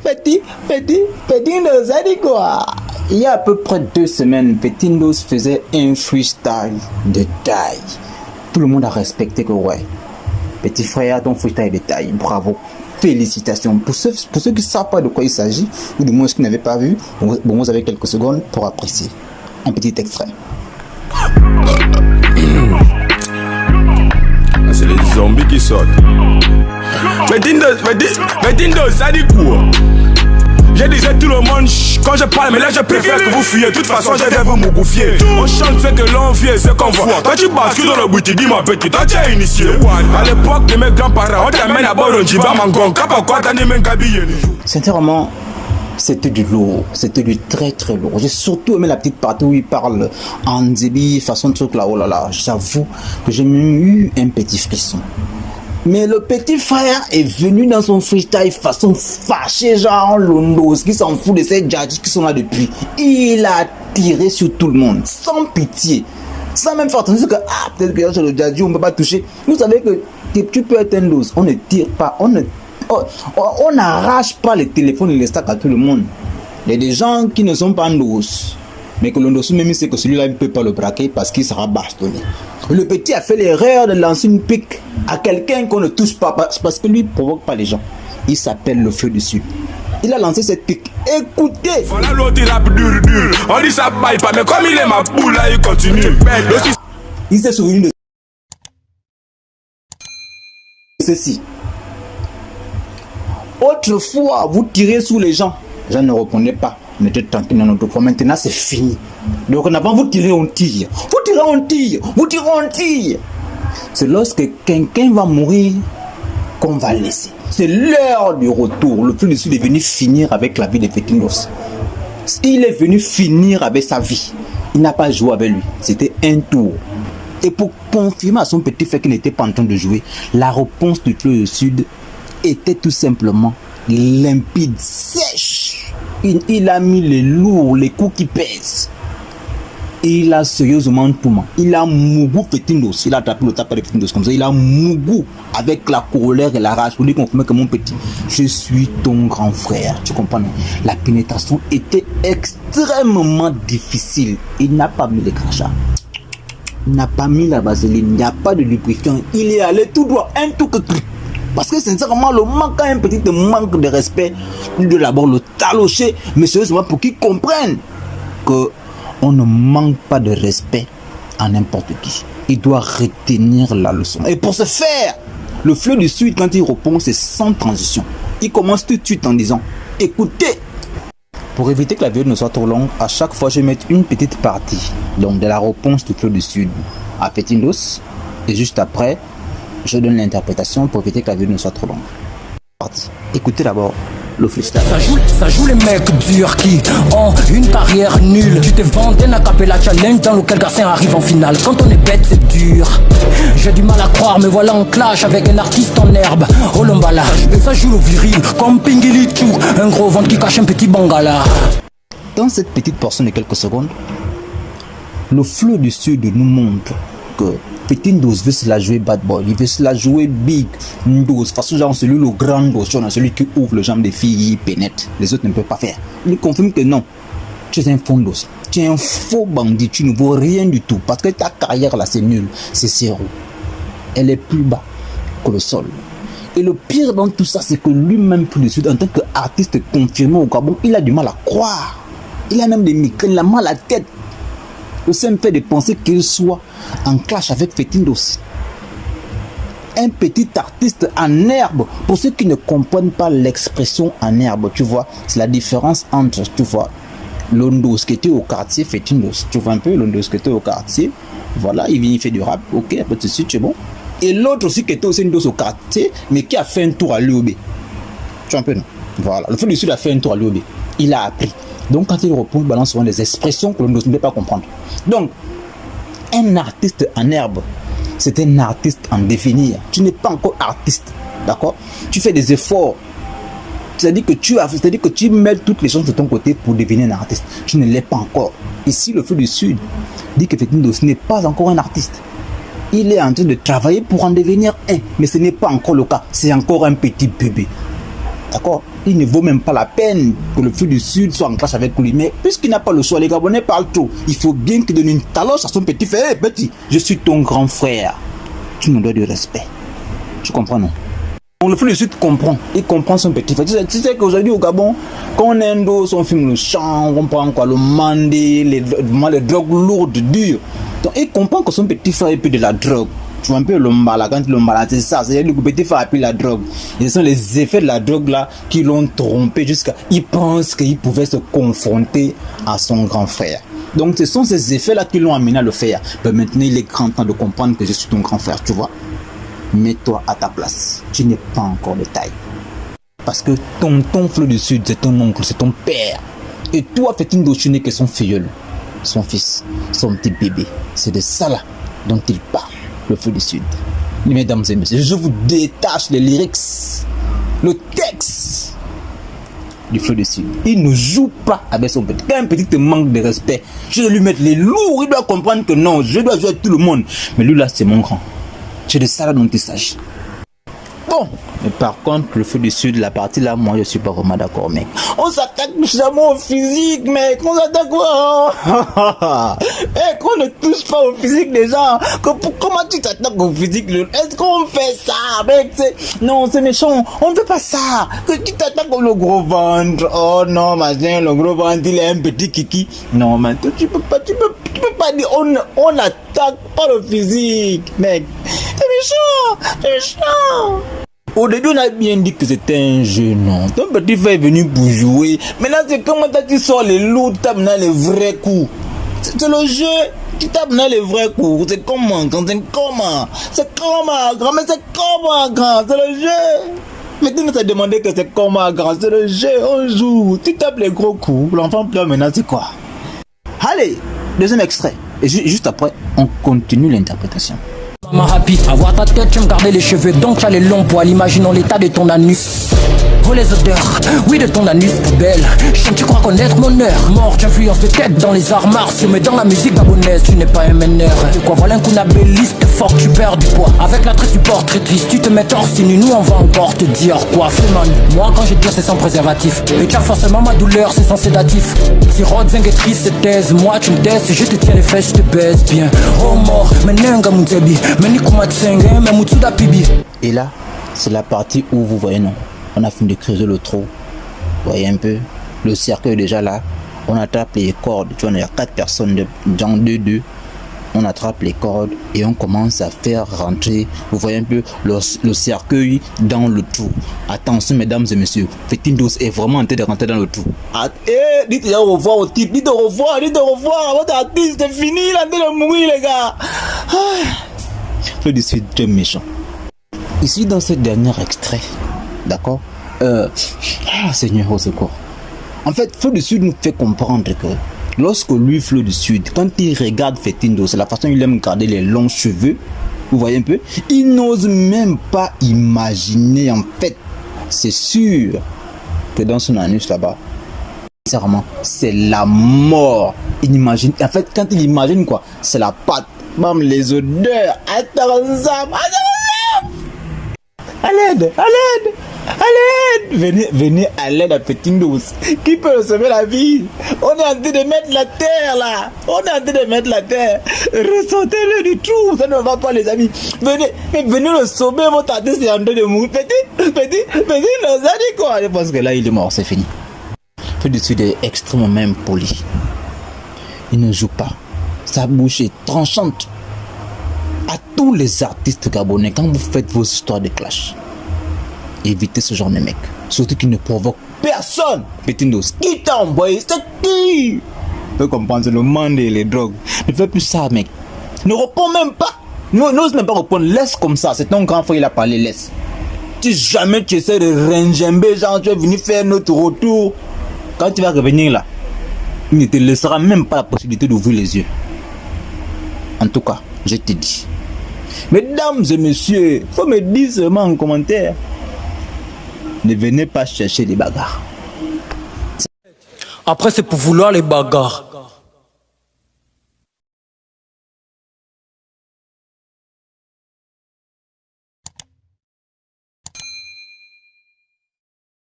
Petit Ndos, ça dit quoi? Il y a à peu près 2 semaines, Petit Ndos faisait un freestyle de taille. Tout le monde a respecté que ouais. Petit frère, ton freestyle de taille, bravo. Félicitations. Pour ceux qui ne savent pas de quoi il s'agit, ou du moins ceux qui n'avaient pas vu, bon, vous avez quelques secondes pour apprécier. Un petit extrait. C'est les zombies qui sortent. Petit Ndos, ça dit quoi? Je disais tout le monde quand je parle, mais là je préfère que vous fuyez. De toute façon, je vais vous m'oublier. On chante ce que l'on vit et ce qu'on voit. Toi tu bascules dans le bout, tu dis ma petite, toi tu as initié. À l'époque de mes grands-parents, on t'amène à bord, on dit va mangon. Pourquoi t'as même habillé? Sincèrement, c'était du lourd, c'était du très très lourd. J'ai surtout aimé la petite partie où il parle en débit, façon truc là, oh là là. J'avoue que j'ai même eu un petit frisson. Mais le petit frère est venu dans son freestyle façon fâchée, genre Londos, qui s'en fout de ces judges qui sont là depuis. Il a tiré sur tout le monde, sans pitié. Sans même faire attention que, peut-être que sur le judge, on ne peut pas toucher. Vous savez que tu peux être un dos, on ne tire pas, on n'arrache pas les téléphones et les stacks à tout le monde. Il y a des gens qui ne sont pas dos, mais que l'ondos même sait que celui-là il ne peut pas le braquer parce qu'il sera bastonné. Le petit a fait l'erreur de lancer une pique à quelqu'un qu'on ne touche pas parce que lui ne provoque pas les gens. Il s'appelle le feu du sud. Il a lancé cette pique. Écoutez. Voilà l'autre il rappe dur. On dit ça baille pas, mais comme il est ma boule là, il continue. Il s'est souvenu de ceci. Autrefois, vous tirez sous les gens. Je ne répondais pas. On était tranquille dans notre fois. Maintenant, c'est fini. Donc, avant, vous tirez, on tire. Vous tirez, on tire. Vous tirez, on tire. C'est lorsque quelqu'un va mourir qu'on va laisser. C'est l'heure du retour. Le feu du sud est venu finir avec la vie de Petit Ndos. Il est venu finir avec sa vie. Il n'a pas joué avec lui. C'était un tour. Et pour confirmer à son petit frère qu'il n'était pas en train de jouer, la réponse du feu du sud était tout simplement limpide, sèche. Il a mis les lourds, les coups qui pèsent. Et il a sérieusement tout mal. Il a mougou Petit Ndos. Il a tapé le tapis de Petit Ndos comme ça. Il a mougou avec la colère et la rage pour lui confirmer que mon petit, je suis ton grand frère. Tu comprends? La pénétration était extrêmement difficile. Il n'a pas mis les crachats. Il n'a pas mis la vaseline. Il n'y a pas de lubrifiant. Il est allé tout droit. Un tout que clic. Parce que sincèrement, le manque a un petit manque de respect. De d'abord le talocher, mais sérieusement pour qu'ils comprennent que on ne manque pas de respect à n'importe qui. Il doit retenir la leçon. Et pour ce faire, le fleu du sud, quand il répond, c'est sans transition. Il commence tout de suite en disant « Écoutez ». Pour éviter que la vidéo ne soit trop longue, à chaque fois, je vais mettre une petite partie donc de la réponse du fleu du sud à Petit Ndos. Et juste après, je donne l'interprétation pour éviter que la vidéo ne soit trop longue. Écoutez d'abord le freestyle. Ça joue les mecs durs qui ont une carrière nulle. Tu te vends un acapella challenge dans lequel Gassin arrive en finale. Quand on est bête, c'est dur. J'ai du mal à croire, mais voilà en clash avec un artiste en herbe. Oh l'emballage, et ça joue le viril comme Pingilichou, un gros ventre qui cache un petit bangala. Dans cette petite portion de quelques secondes, le fleu du sud nous montre que Petit Ndos veut se la jouer bad boy, il veut se la jouer big Ndos, façon genre celui le grand Ndos, celui qui ouvre le jambe des filles, il pénètre, les autres ne peuvent pas faire. Il confirme que non, tu es un faux Ndos, tu es un faux bandit, tu ne vaux rien du tout, parce que ta carrière là c'est nul, c'est zéro. Elle est plus bas que le sol. Et le pire dans tout ça, c'est que lui-même, plus du sud, en tant qu'artiste confirmé au Gabon, il a du mal à croire. Il a même des migraines, il a mal à la tête. Le simple fait de penser qu'il soit en clash avec Petit Ndos. Un petit artiste en herbe. Pour ceux qui ne comprennent pas l'expression en herbe, tu vois, c'est la différence entre, tu vois, l'Ondos qui était au quartier, Petit Ndos. Tu vois un peu, l'Ondos qui était au quartier. Voilà, il vient, il fait du rap. Ok, après tout de suite, c'est bon. Et l'autre aussi qui était aussi Ndos au quartier, mais qui a fait un tour à l'UOB. Tu vois un peu, non? Voilà, le fait du sud a fait un tour à l'UOB. Il a appris. Donc quand il répond, il balance souvent des expressions que l'on ne peut pas comprendre. Donc, un artiste en herbe, c'est un artiste en devenir. Tu n'es pas encore artiste, d'accord? Tu fais des efforts. C'est-à-dire que tu mets toutes les choses de ton côté pour devenir un artiste. Tu ne l'es pas encore. Ici, le feu du sud dit que Petit Ndos n'est pas encore un artiste. Il est en train de travailler pour en devenir un, mais ce n'est pas encore le cas. C'est encore un petit bébé. D'accord? il ne vaut même pas la peine que le feu du Sud soit en classe avec lui. Mais puisqu'il n'a pas le choix, les Gabonais parlent trop. Il faut bien qu'il donne une taloche à son petit frère. Hey, petit, je suis ton grand frère. Tu me dois du respect. Tu comprends, non? Le feu du Sud comprend. Il comprend son petit frère. Tu sais qu'aujourd'hui au Gabon, quand on endos, on filme le chant, on prend quoi, le mandé, les drogues lourdes, dures. Donc il comprend que son petit frère est plus de la drogue. Tu vois un peu le mbala, quand le mbala, c'est ça, c'est-à-dire que le petit frère a pris la drogue. Et ce sont les effets de la drogue là qui l'ont trompé jusqu'à... Il pense qu'il pouvait se confronter à son grand frère. Donc ce sont ces effets là qui l'ont amené à le faire. Mais maintenant il est grand temps de comprendre que je suis ton grand frère, tu vois. Mets-toi à ta place. Tu n'es pas encore de taille. Parce que ton Feu du Sud, c'est ton oncle, c'est ton père. Et toi, Fétindo, tu n'es que son filleul, son fils, son petit bébé. C'est de ça là dont il parle. Le Feu du Sud. Mesdames et messieurs, je vous détache les lyrics, le texte du Feu du Sud. Il ne joue pas avec son petit. Quand un petit te manque de respect, je dois lui mettre les lourds. Il doit comprendre que non, je dois jouer avec tout le monde. Mais lui là, c'est mon grand. C'est de ça là dont il s'agit. Bon, mais par contre, le Feu du Sud, la partie là, moi je suis pas vraiment d'accord, mec. On s'attaque jamais au physique, mec. On s'attaque hey, qu'on ne touche pas au physique des gens. Comment tu t'attaques au physique? Est-ce qu'on fait ça, mec? Non, c'est méchant. On ne fait pas ça. Que tu t'attaques au gros ventre. Oh non, machin, le gros ventre, il est un petit kiki. Non, mais tu peux pas dire. On n'attaque pas le physique, mec. C'est méchant. Au début, on a bien dit que c'était un jeu, non. Ton petit frère est venu pour jouer. Maintenant, c'est comment tu sors les lourds, tu tapes dans les vrais coups. C'est le jeu. Tu tapes dans les vrais coups. C'est comment, grand? C'est comment, grand? Mais c'est comment, grand? C'est le jeu. Mais tu nous as demandé que c'est comment, grand? C'est le jeu. On joue. Tu tapes les gros coups. L'enfant pleure maintenant, c'est quoi? Allez, deuxième extrait. Et juste après, on continue l'interprétation. Ma happy, avoir ta tête, tu me gardais les cheveux, donc tu as les longs poils, imaginons l'état de ton anus. Oh les odeurs, oui de ton anus poubelle. Chien, tu crois connaître mon heure. Mort, tu influences de tête dans les arts martiaux, mais dans la musique gabonaise, tu n'es pas un meneur. De quoi voilà un coup d'abéliste fort, tu perds du poids. Avec la triste support très triste, tu te mets torse nu, nous on va encore te dire quoi. Fais-man, moi quand je dis c'est sans préservatif. Et tu as forcément ma douleur, c'est sans sédatif. Si Rod Zeng est triste, c'est taise, moi tu me testes, je te tiens les fesses, je te baisse bien. Oh mort, mais nenga mutebi. Et là, c'est la partie où vous voyez, non, on a fini de creuser le trou. Vous voyez un peu, le cercle est déjà là. On attrape les cordes. Tu vois, il y a 4 personnes, dans 2-2. On attrape les cordes et on commence à faire rentrer, vous voyez un peu, le cercueil dans le trou. Attention, mesdames et messieurs, Fétindos est vraiment en train de rentrer dans le trou. Dites au revoir au type, dites au revoir, votre artiste, c'est fini, il est en train de mourir, les gars. Feu du Sud, tu es méchant. Ici, dans ce dernier extrait, d'accord, Seigneur au secours. En fait, Feu du Sud nous fait comprendre que lorsque lui, Feu du Sud, quand il regarde Fétindos, c'est la façon dont il aime garder les longs cheveux, vous voyez un peu, il n'ose même pas imaginer, en fait, c'est sûr que dans son anus là-bas, sincèrement, c'est la mort. Il imagine, en fait, quand il imagine quoi, c'est la pâte. Même les odeurs, à l'aide, venez à l'aide à Fétindos. Qui peut sauver la vie? On est en train de mettre la terre là, ressentez-le du tout, ça ne va pas les amis. Venez le sauver, votre artiste est en train de mourir. Petit, nous a dit quoi? Je pense que là il est mort, c'est fini. Feu du Sud est extrêmement impoli. Il ne joue pas. Sa bouche est tranchante. À tous les artistes gabonais, quand vous faites vos histoires de clash, évitez ce genre de mec. Surtout qui ne provoque personne. Fétindos, qui t'a envoyé? C'est qui? Tu peux comprendre, c'est le monde et les drogues. Ne fais plus ça, mec. Ne réponds même pas. N'ose même pas répondre. Laisse comme ça. C'est ton grand frère, il a parlé, laisse. Si jamais tu essaies de ringember, genre tu es venu faire notre retour, quand tu vas revenir là, il ne te laissera même pas la possibilité d'ouvrir les yeux. En tout cas, je te dis. Mesdames et messieurs, il faut me dire seulement en commentaire. Ne venez pas chercher des bagarres. Après, c'est pour vouloir les bagarres.